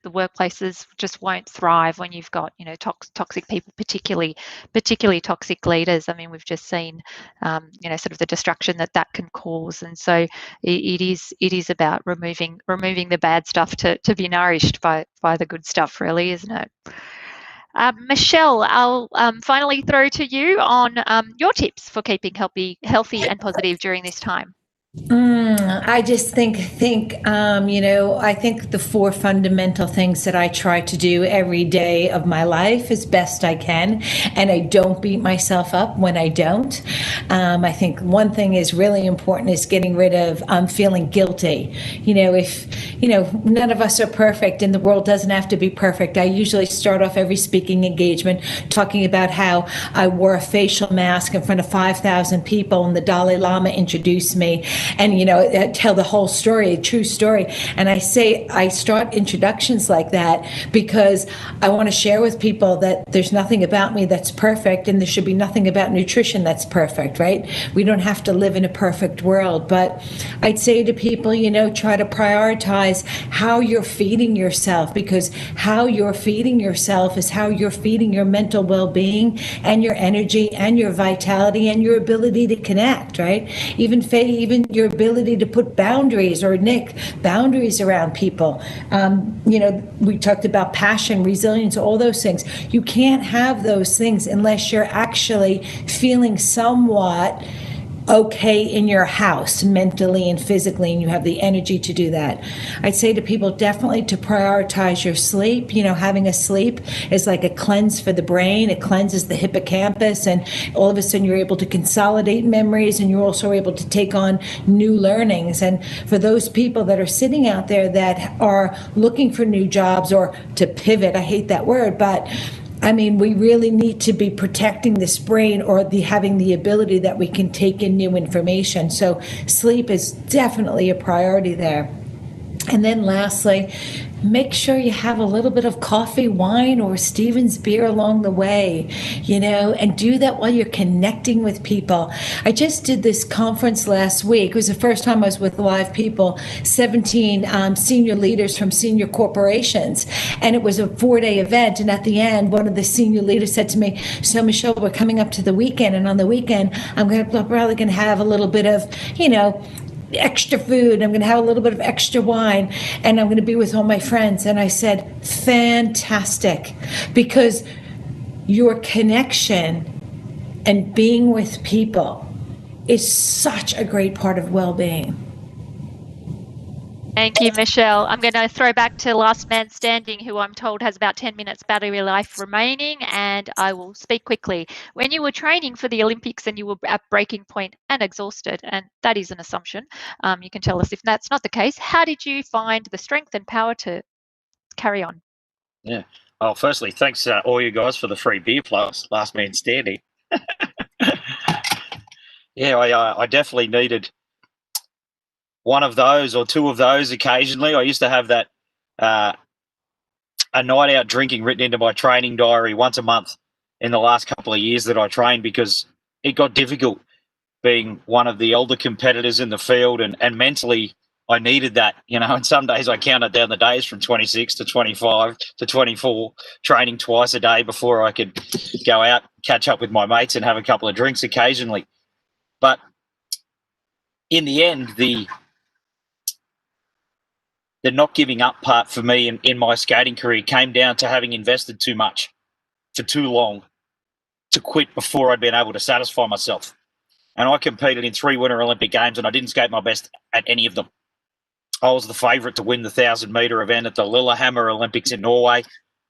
workplaces just won't thrive when you've got toxic people, particularly toxic leaders. I mean, we've just seen sort of the destruction that can cause. And so it is about removing the bad stuff to be nourished by the good stuff, really, isn't it? Michelle, I'll finally throw to you on your tips for keeping healthy and positive during this time. I just think I think the 4 fundamental things that I try to do every day of my life as best I can, and I don't beat myself up when I don't. I think one thing is really important is getting rid of feeling guilty. If none of us are perfect and the world doesn't have to be perfect. I usually start off every speaking engagement talking about how I wore a facial mask in front of 5,000 people and the Dalai Lama introduced me. And, tell the whole story, a true story. And I start introductions like that because I want to share with people that there's nothing about me that's perfect, and there should be nothing about nutrition that's perfect, right? We don't have to live in a perfect world. But I'd say to people, try to prioritize how you're feeding yourself, because how you're feeding yourself is how you're feeding your mental well-being and your energy and your vitality and your ability to connect, right? Even your ability to put boundaries, or Nick, boundaries around people. We talked about passion, resilience, all those things. You can't have those things unless you're actually feeling somewhat okay in your house mentally and physically, and you have the energy to do that. I'd say to people definitely to prioritize your sleep. Having a sleep is like a cleanse for the brain. It cleanses the hippocampus, and all of a sudden you're able to consolidate memories, and you're also able to take on new learnings. And for those people that are sitting out there that are looking for new jobs or to pivot, I hate that word, but we really need to be protecting this brain, or having the ability that we can take in new information. So sleep is definitely a priority there. And then lastly, make sure you have a little bit of coffee, wine, or Stevens beer along the way, and do that while you're connecting with people. I just did this conference last week. It was the first time I was with live people, 17 senior leaders from senior corporations. And it was a 4-day event. And at the end, one of the senior leaders said to me, "So Michelle, we're coming up to the weekend. And on the weekend, I'm probably going to have a little bit of, extra food. I'm going to have a little bit of extra wine, and I'm going to be with all my friends." And I said, fantastic, because your connection and being with people is such a great part of well-being. Thank you, Michelle. I'm going to throw back to Last Man Standing, who I'm told has about 10 minutes battery life remaining, and I will speak quickly. When you were training for the Olympics and you were at breaking point and exhausted, and that is an assumption, you can tell us if that's not the case, how did you find the strength and power to carry on? Yeah. Well, firstly, thanks all you guys for the free beer plugs, Last Man Standing. Yeah, I definitely needed one of those or two of those occasionally. I used to have that a night out drinking written into my training diary once a month in the last couple of years that I trained, because it got difficult being one of the older competitors in the field, and mentally I needed that, and some days I counted down the days from 26 to 25 to 24, training twice a day before I could go out, catch up with my mates and have a couple of drinks occasionally. But in the end, the not giving up part for me in my skating career came down to having invested too much for too long to quit before I'd been able to satisfy myself. And I competed in 3 Winter Olympic Games, and I didn't skate my best at any of them. I was the favourite to win the 1,000-metre event at the Lillehammer Olympics in Norway.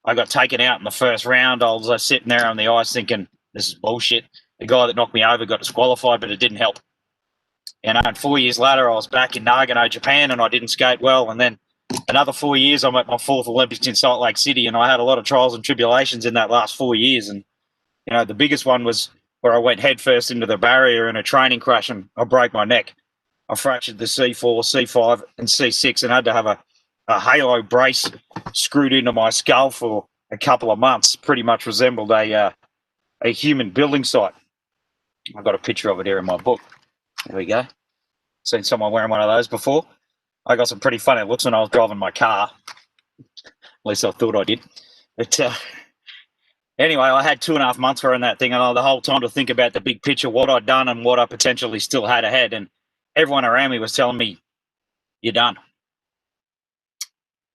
I got taken out in the first round. I was sitting there on the ice thinking, this is bullshit. The guy that knocked me over got disqualified, but it didn't help. And 4 years later, I was back in Nagano, Japan, and I didn't skate well. And then another 4 years, I'm at my 4th Olympics in Salt Lake City, and I had a lot of trials and tribulations in that last 4 years. And, the biggest one was where I went headfirst into the barrier in a training crash, and I broke my neck. I fractured the C4, C5, and C6, and had to have a halo brace screwed into my skull for a couple of months. Pretty much resembled a human building site. I've got a picture of it here in my book. There we go. Seen someone wearing one of those before. I got some pretty funny looks when I was driving my car. At least I thought I did. But anyway, I had 2.5 months wearing that thing, and the whole time to think about the big picture, what I'd done and what I potentially still had ahead. And everyone around me was telling me, you're done.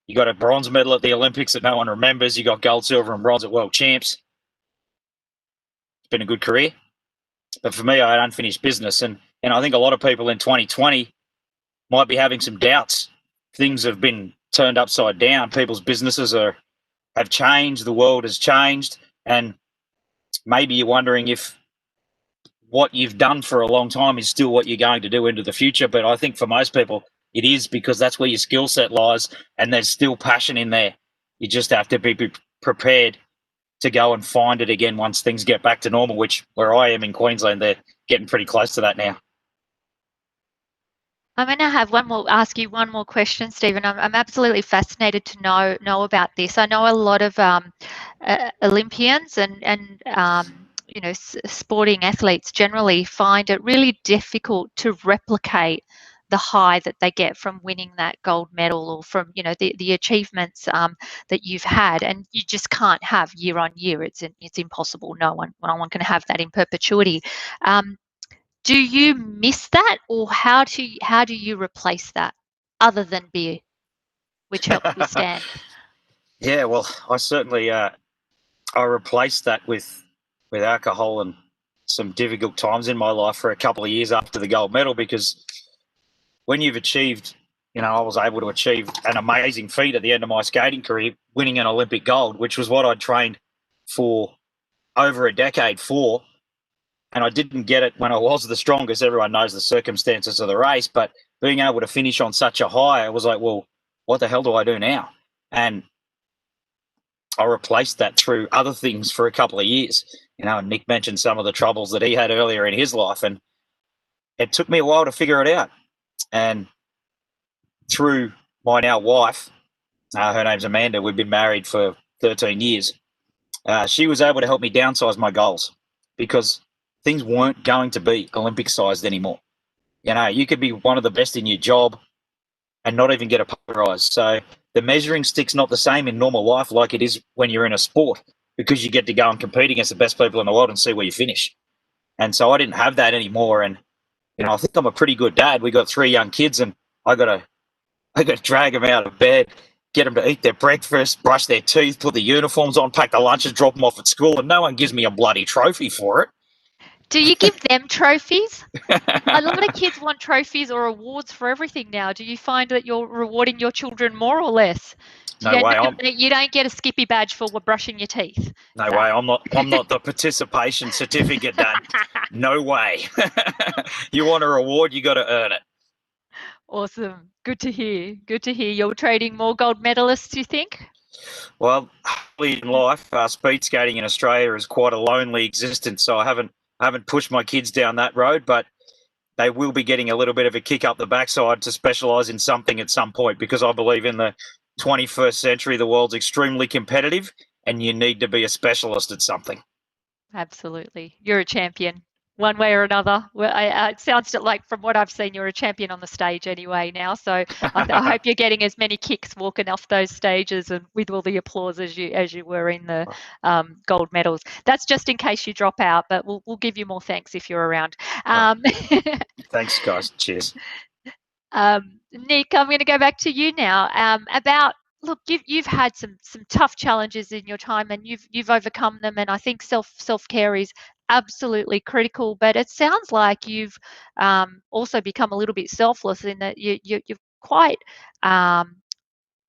You got a bronze medal at the Olympics that no one remembers. You got gold, silver, and bronze at World Champs. It's been a good career. But for me, I had unfinished business. And I think a lot of people in 2020 might be having some doubts. Things have been turned upside down. People's businesses have changed. The world has changed. And maybe you're wondering if what you've done for a long time is still what you're going to do into the future. But I think for most people, it is, because that's where your skill set lies, and there's still passion in there. You just have to be prepared to go and find it again once things get back to normal, which where I am in Queensland, they're getting pretty close to that now. I'm going to ask you one more question, Stephen. I'm absolutely fascinated to know about this. I know a lot of Olympians and sporting athletes generally find it really difficult to replicate the high that they get from winning that gold medal, or from the achievements that you've had, and you just can't have year on year. It's impossible. No one can have that in perpetuity. Do you miss that, or how do you replace that, other than beer, which helps withstand? Yeah, well, I certainly I replaced that with alcohol and some difficult times in my life for a couple of years after the gold medal, because when you've achieved, I was able to achieve an amazing feat at the end of my skating career, winning an Olympic gold, which was what I'd trained for over a decade for. And I didn't get it when I was the strongest. Everyone knows the circumstances of the race, but being able to finish on such a high, I was like, well, what the hell do I do now? And I replaced that through other things for a couple of years. And Nick mentioned some of the troubles that he had earlier in his life, and it took me a while to figure it out. And through my now wife, her name's Amanda, we've been married for 13 years, she was able to help me downsize my goals, because things weren't going to be Olympic sized anymore. You could be one of the best in your job and not even get a pay rise. So the measuring stick's not the same in normal life like it is when you're in a sport, because you get to go and compete against the best people in the world and see where you finish. And so I didn't have that anymore. And, I think I'm a pretty good dad. We got 3 young kids, and I got to drag them out of bed, get them to eat their breakfast, brush their teeth, put the uniforms on, pack the lunches, drop them off at school, and no one gives me a bloody trophy for it. Do you give them trophies? A lot of kids want trophies or awards for everything now. Do you find that you're rewarding your children more or less? No way. You don't get a Skippy badge for brushing your teeth. No way. I'm not the participation certificate, Dad. No way. You want a reward, you got to earn it. Awesome. Good to hear. Good to hear. You're trading more gold medalists, you think? Well, in life, speed skating in Australia is quite a lonely existence, so I haven't pushed my kids down that road, but they will be getting a little bit of a kick up the backside to specialise in something at some point, because I believe in the 21st century, the world's extremely competitive and you need to be a specialist at something. Absolutely. You're a champion, one way or another. Well, it sounds like, from what I've seen, you're a champion on the stage anyway now. So I hope you're getting as many kicks walking off those stages and with all the applause as you were in the gold medals. That's just in case you drop out, but we'll give you more thanks if you're around. Thanks, guys. Cheers. Nick, I'm going to go back to you now. Look, you've had some tough challenges in your time, and you've overcome them. And I think self-care is absolutely critical. But it sounds like you've also become a little bit selfless in that you're quite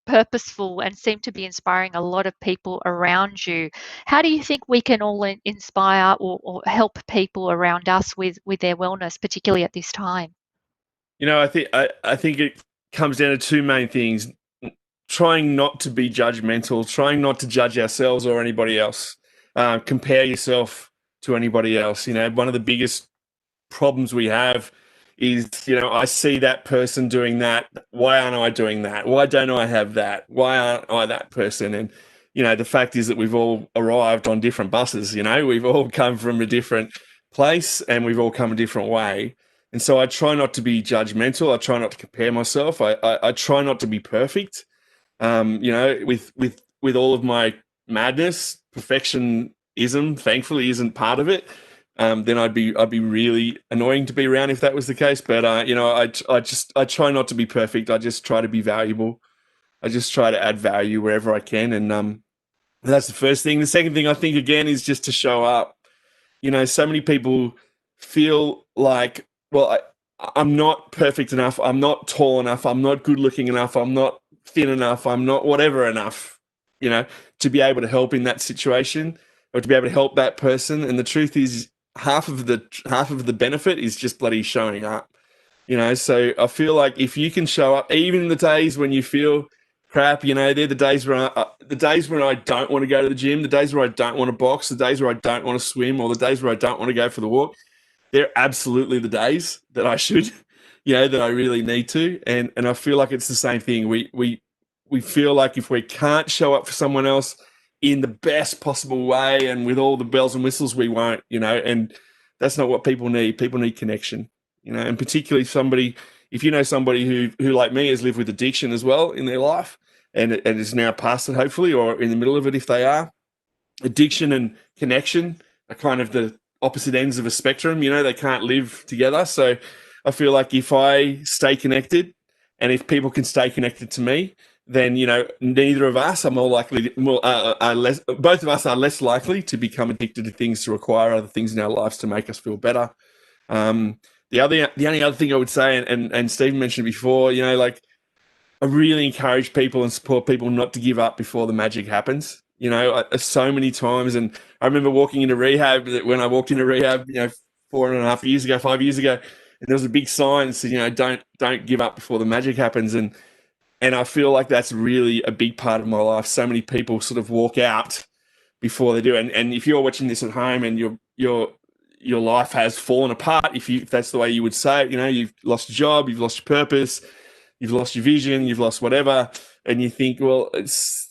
purposeful and seem to be inspiring a lot of people around you. How do you think we can all inspire or help people around us with their wellness, particularly at this time? I think it comes down to 2 main things: trying not to be judgmental, trying not to judge ourselves or anybody else, compare yourself to anybody else. One of the biggest problems we have is, I see that person doing that. Why aren't I doing that? Why don't I have that? Why aren't I that person? And, the fact is that we've all arrived on different buses. We've all come from a different place and we've all come a different way. And so I try not to be judgmental. I try not to compare myself. I try not to be perfect. With all of my madness, perfectionism, thankfully, isn't part of it. Then I'd be really annoying to be around if that was the case. But I try not to be perfect. I just try to be valuable. I just try to add value wherever I can, and that's the first thing. The second thing, I think, again, is just to show up. So many people feel like, well, I'm not perfect enough. I'm not tall enough. I'm not good looking enough. I'm not thin enough. I'm not whatever enough, to be able to help in that situation or to be able to help that person. And the truth is, half of the benefit is just bloody showing up. So I feel like if you can show up, even in the days when you feel crap, they're the days when I don't want to go to the gym, the days where I don't want to box, the days where I don't want to swim, or the days where I don't want to go for the walk. They're absolutely the days that I should, that I really need to. And I feel like it's the same thing. We feel like if we can't show up for someone else in the best possible way and with all the bells and whistles, we won't, and that's not what people need. People need connection, and particularly if you know somebody who like me has lived with addiction as well in their life and is now past it, hopefully, or in the middle of it if they are. Addiction and connection are kind of the opposite ends of a spectrum. They can't live together. So I feel like if I stay connected and if people can stay connected to me, then neither of us are more likely. Are less. Both of us are less likely to become addicted to things, to acquire other things in our lives to make us feel better. The only other thing I would say, and Stephen mentioned before, like, I really encourage people and support people not to give up before the magic happens. So many times, and I remember walking into rehab. When I walked into rehab, 5 years ago, and there was a big sign that said, don't give up before the magic happens. And I feel like that's really a big part of my life. So many people sort of walk out before they do. And if you're watching this at home and your life has fallen apart, if that's the way you would say it, you've lost your job, you've lost your purpose, you've lost your vision, you've lost whatever, and you think, well, it's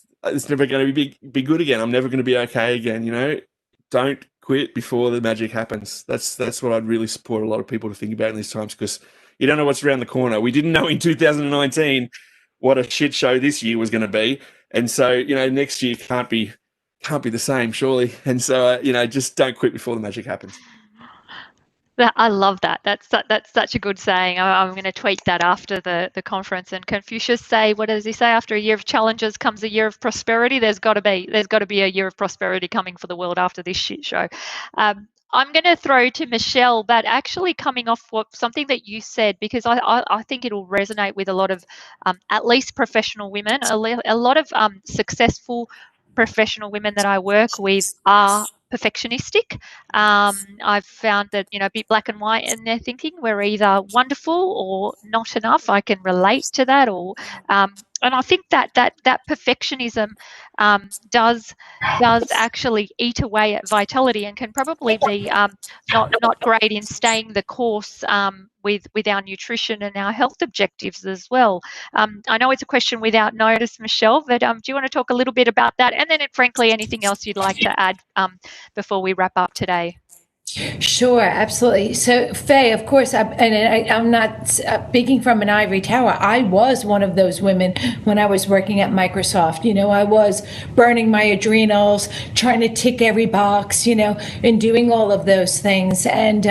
never going to be good again. I'm never going to be okay again. Don't quit before the magic happens. That's what I'd really support a lot of people to think about in these times, because you don't know what's around the corner. We didn't know in 2019 what a shit show this year was going to be, and so next year can't be the same, surely. And so just don't quit before the magic happens. I love that. That's such a good saying. I'm going to tweet that after the conference. And Confucius say, what does he say? After a year of challenges comes a year of prosperity. There's got to be a year of prosperity coming for the world after this shit show. I'm going to throw to Michelle, but actually coming off something that you said, because I think it'll resonate with a lot of at least professional women. A lot of successful professional women that I work with are perfectionistic. I've found that, a bit black and white in their thinking. We're either wonderful or not enough. I can relate to that. And I think that perfectionism does actually eat away at vitality, and can probably be not great in staying the course with our nutrition and our health objectives as well. I know it's a question without notice, Michelle, but do you want to talk a little bit about that? And then, frankly, anything else you'd like to add before we wrap up today? Sure, absolutely. So, Faye, of course, I'm not speaking from an ivory tower. I was one of those women when I was working at Microsoft. I was burning my adrenals, trying to tick every box, and doing all of those things. And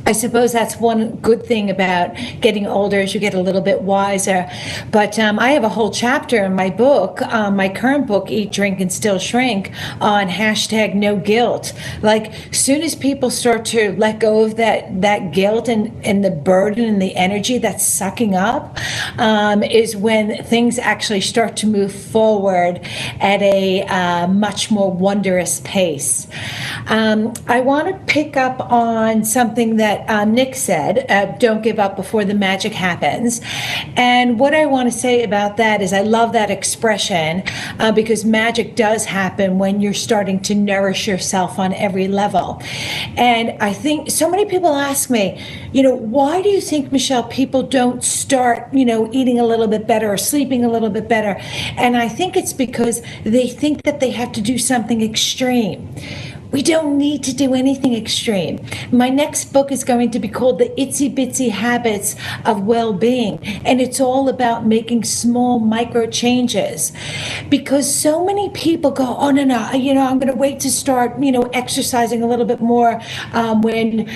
I suppose that's one good thing about getting older, as you get a little bit wiser. But I have a whole chapter in my book, my current book, Eat, Drink, and Still Shrink, on #no guilt. Like, soon as people start to let go of that guilt and the burden and the energy that's sucking up, is when things actually start to move forward at a much more wondrous pace. I want to pick up on something that Nick said, don't give up before the magic happens. And what I want to say about that is I love that expression, because magic does happen when you're starting to nourish yourself on every level. And I think so many people ask me, why do you think, Michelle, people don't start, eating a little bit better or sleeping a little bit better? And I think it's because they think that they have to do something extreme. We don't need to do anything extreme. My next book is going to be called The Itsy Bitsy Habits of Well-Being. And it's all about making small micro changes. Because so many people go, oh, no, I'm going to wait to start, exercising a little bit more when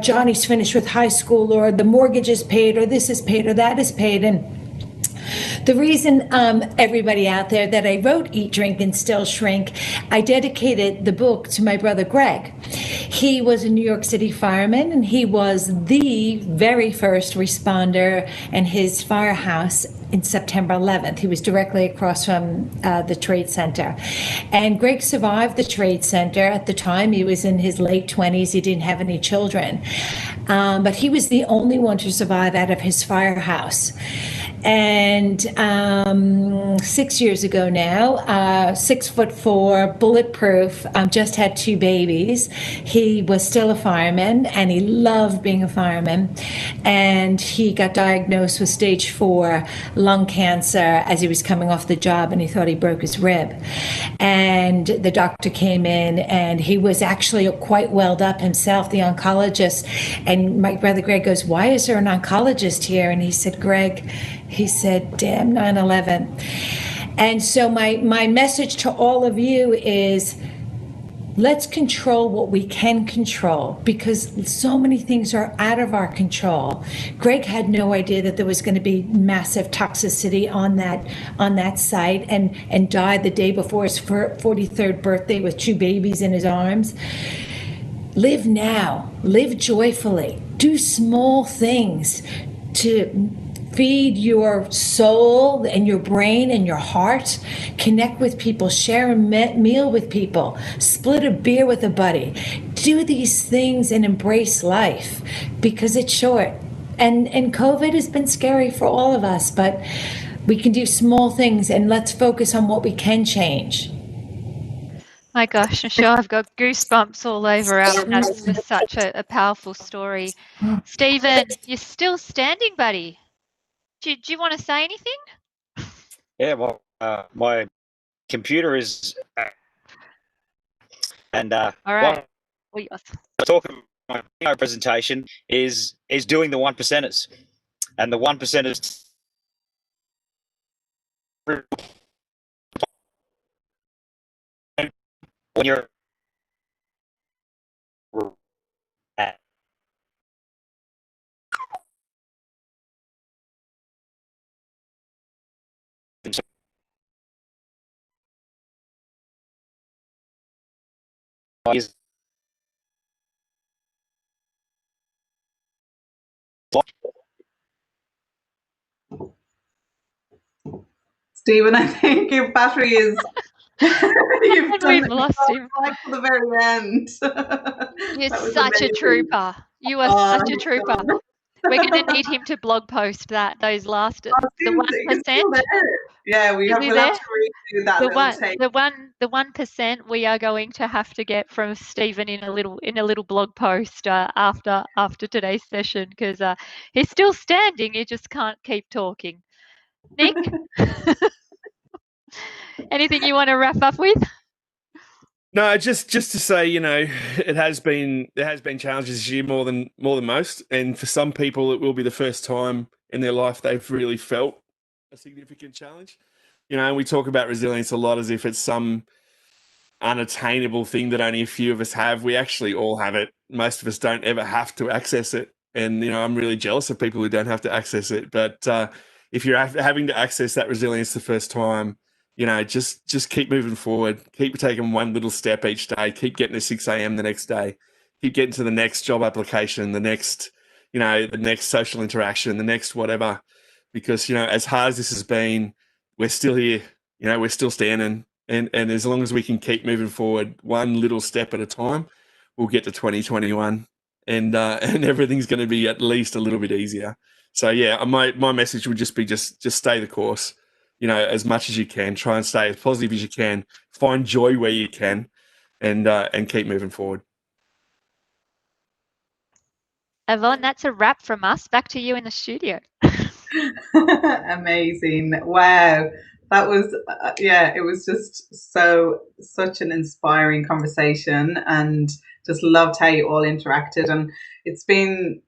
Johnny's finished with high school, or the mortgage is paid, or this is paid, or that is paid. And the reason, everybody out there, that I wrote Eat, Drink, and Still Shrink, I dedicated the book to my brother Greg. He was a New York City fireman, and he was the very first responder in his firehouse in September 11th. He was directly across from the Trade Center. And Greg survived the Trade Center. At the time, he was in his late 20s. He didn't have any children. But he was the only one to survive out of his firehouse. And 6 years ago now, 6'4", bulletproof, just had 2 babies. He was still a fireman, and he loved being a fireman. And he got diagnosed with stage 4 lung cancer as he was coming off the job, and he thought he broke his rib. And the doctor came in, and he was actually quite welled up himself, the oncologist. And my brother Greg goes, why is there an oncologist here? And he said, Greg, he said, damn 9/11. And so my message to all of you is, let's control what we can control, because so many things are out of our control. Greg had no idea that there was going to be massive toxicity on that site, and died the day before his 43rd birthday with 2 babies in his arms. Live now, live joyfully, do small things to feed your soul and your brain and your heart. Connect with people, share a meal with people, split a beer with a buddy. Do these things and embrace life, because it's short. And COVID has been scary for all of us, but we can do small things, and let's focus on what we can change. My gosh, Michelle, I've got goosebumps all over. That was such a powerful story. Stephen, you're still standing, buddy. Do you want to say anything? Yeah, well, my computer is, and All right. what I'm talking about my presentation is doing the 1%ers, and the 1%ers. When you're is Stephen, I think your battery is. You've We've lost him. Right to the very end. You're That was such a amazing. trooper. You are Oh, such a trooper. We're going to need him to blog post those last, the it's still 1%. there. Yeah, We'll have to redo that little tape. The 1% we are going to have to get from Stephen in a little blog post after today's session, because he's still standing. He just can't keep talking. Nick, anything you want to wrap up with? No, just to say, there has been challenges this year more than most, and for some people, it will be the first time in their life they've really felt a significant challenge. And we talk about resilience a lot as if it's some unattainable thing that only a few of us have. We actually all have it. Most of us don't ever have to access it, and I'm really jealous of people who don't have to access it. But if you're having to access that resilience the first time, just keep moving forward. Keep taking one little step each day. Keep getting to 6 a.m. the next day. Keep getting to the next job application, the next social interaction, the next whatever. Because, as hard as this has been, we're still here. We're still standing. And as long as we can keep moving forward one little step at a time, we'll get to 2021. And everything's going to be at least a little bit easier. So, yeah, my message would just be just stay the course. As much as you can, try and stay as positive as you can, find joy where you can, and keep moving forward. Yvonne, that's a wrap from us. Back to you in the studio. Amazing. Wow. That was, it was just such an inspiring conversation, and just loved how you all interacted. And it's been,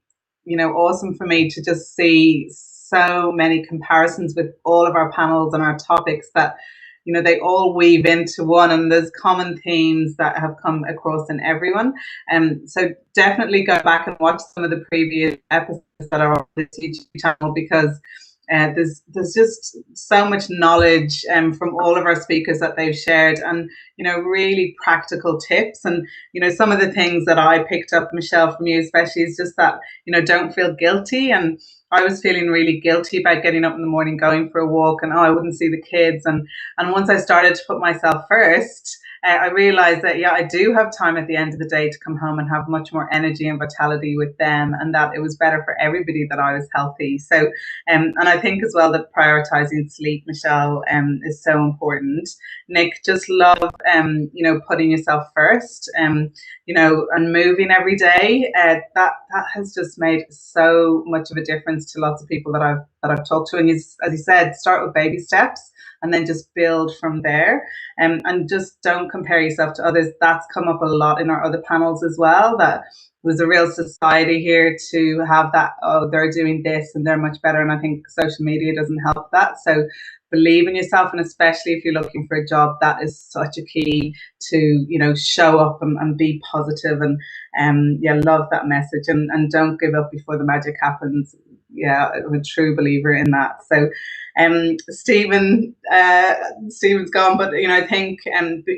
awesome for me to just see so many comparisons with all of our panels and our topics that, they all weave into one, and there's common themes that have come across in everyone. So definitely go back and watch some of the previous episodes that are on this YouTube channel, because there's just so much knowledge from all of our speakers that they've shared, and really practical tips. And some of the things that I picked up, Michelle, from you especially, is just that don't feel guilty. And I was feeling really guilty about getting up in the morning, going for a walk, and I wouldn't see the kids. And once I started to put myself first, I realized that, I do have time at the end of the day to come home and have much more energy and vitality with them, and that it was better for everybody that I was healthy. So, and I think as well that prioritizing sleep, Michelle, is so important. Nick, just love, putting yourself first, and moving every day. That has just made so much of a difference to lots of people that I've talked to. And as you said, start with baby steps, and then just build from there. And just don't compare yourself to others. That's come up a lot in our other panels as well, that was a real society here to have that, oh, they're doing this and they're much better. And I think social media doesn't help that. So believe in yourself, and especially if you're looking for a job, that is such a key to, you know, show up and be positive. And yeah, love that message, and don't give up before the magic happens. Yeah, I'm a true believer in that. So Stephen's gone, but you know, I think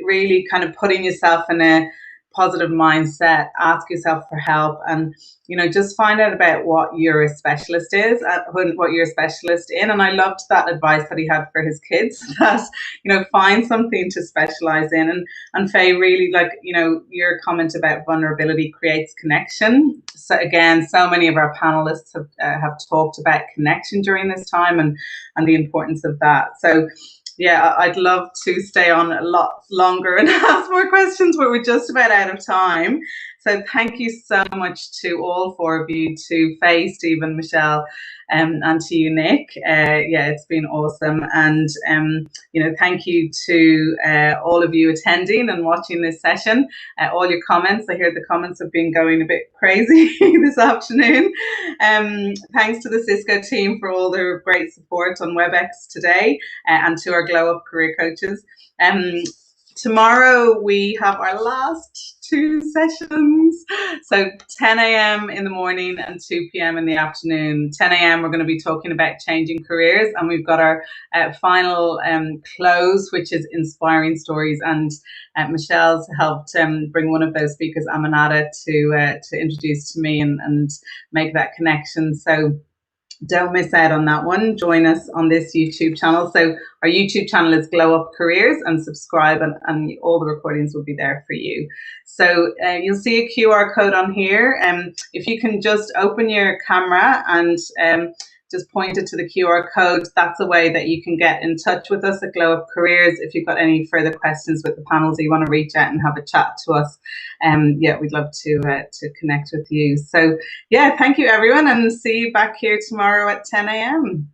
really kind of putting yourself in a positive mindset, ask yourself for help, and you know, just find out about what your specialist is, what you're a specialist in. And I loved that advice that he had for his kids, that, you know, find something to specialize in. And Faye, really, like, you know, your comment about vulnerability creates connection. So again, so many of our panelists have talked about connection during this time, and the importance of that. So yeah, I'd love to stay on a lot longer and ask more questions, but we're just about out of time. So thank you so much to all four of you, to Faye, Stephen, Michelle, and to you, Nick. Yeah, it's been awesome. And, you know, thank you to all of you attending and watching this session. All your comments, I hear the comments have been going a bit crazy this afternoon. Thanks to the Cisco team for all their great support on WebEx today, and to our Glow Up career coaches. Tomorrow we have our last 2 sessions, so 10 a.m. in the morning and 2 p.m. in the afternoon. 10 a.m. we're going to be talking about changing careers, and we've got our final close, which is inspiring stories, and Michelle's helped bring one of those speakers, Aminata, to introduce to me and make that connection. So don't miss out on that one. Join us on this YouTube channel. So our YouTube channel is Glow Up Careers, and subscribe, and all the recordings will be there for you. So you'll see a QR code on here. If you can just open your camera and just point it to the QR code, that's a way that you can get in touch with us at Glow Up Careers. If you've got any further questions with the panels, or you want to reach out and have a chat to us, yeah, we'd love to connect with you. So yeah, thank you everyone, and see you back here tomorrow at 10 a.m.